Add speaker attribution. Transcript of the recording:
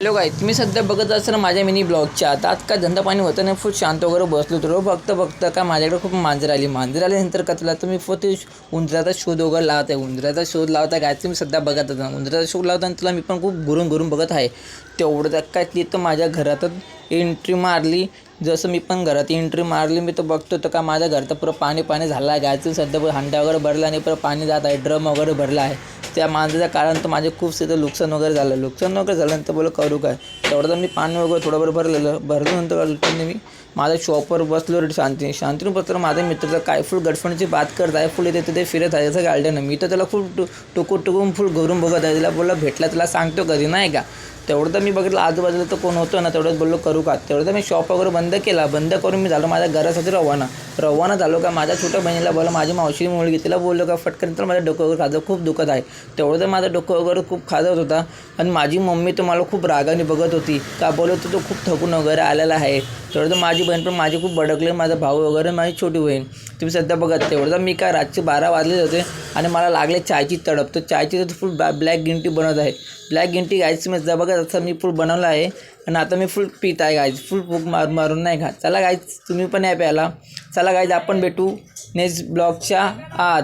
Speaker 1: Hello guys, तुम्ही सध्या बघत असाल माझ्या मिनी ब्लॉगच्या. आता आज काय धंदा पाणी होतं नाही, फुल शांत वगैरे बसलो होतो. फक्त का माझ्याकडे खूप मांजर आल्यानंतर का तुला तुम्ही फक्त उंदराचा शोध वगैरे लावत आहे. उंदराचा शोध लावता काय तुम्ही सध्या बघत असाल. उंदराचा शोध लावताना तुला मी पण खूप घुरून बघत आहे. तेवढं काय ती तर माझ्या घरातच एंट्री मारली. जसं मी पण घरात एंट्री मारली, मी तर बघतो तर का माझ्या घरात पुरं पाणी झालं आहे. गायचं सध्या हांड्या वगैरे भरला आणि पुरं पाणी जात आहे, ड्रम वगैरे भरला आहे. त्या मांजराच्या कारण तर माझे खूप तिथं नुकसान वगैरे झाल्यानंतर बोललं करू काय. तेवढं तर मी पाणी वगैरे थोडंफार भरल्यानंतर मी माझ्या शॉपवर बसलो शांतीने बसलो. माझ्या मित्राचं काय फुल गडफणीची बात करत आहे, फुल इथे तिथे फिरत आहे असं गार्डन. मी तर त्याला फुल टुकून फुल घरून बघत आहे. तिला बोलला भेटला तुला सांगतो कधी नाही का. तेवढं तर मी बघितलं आजूबाजूला तर कोण होतं ना, तेवढंच बोललो करू का. तेवढं तर मी शॉप वगैरे बंद करून मी झालो माझ्या घरासाठी रवाना झालो का. माझ्या छोट्या बहिणीला बोला, माझी मावशी मुलगी, तिला बोललो का फटकन तर माझं डोकं वगैरे खाजं खूप दुखत आहे. तेवढं तर माझं डोकं वगैरे खूप खाजत होता. आणि माझी मम्मी तर मला खूप रागाने बघत होती का, बोलत होतो खूप थकून वगैरे आलेला आहे. तेवढं तर माझी बहीण पण माझी खूप भडकली, माझा भाऊ वगैरे, माझी छोटी बहीण. तुम्ही सध्या बघत तेवढं तर मी काय रातचे 12 वाजले होते आणि मला लागले चायची तडप. तर चायची तर फुल ब्लॅक ग्रीन टी बनवत आहे. ब्लॅक ग्रीन टी गायचं मी बघत असं मी फुल बनवलं आहे. आणि आता मी फुल पीत आहे गायज, फुल फूक मारून नाही का. चला गायज तुम्ही पण या प्यायला. चला गायज आपण भेटू नेक्स्ट ब्लॉगच्या आत.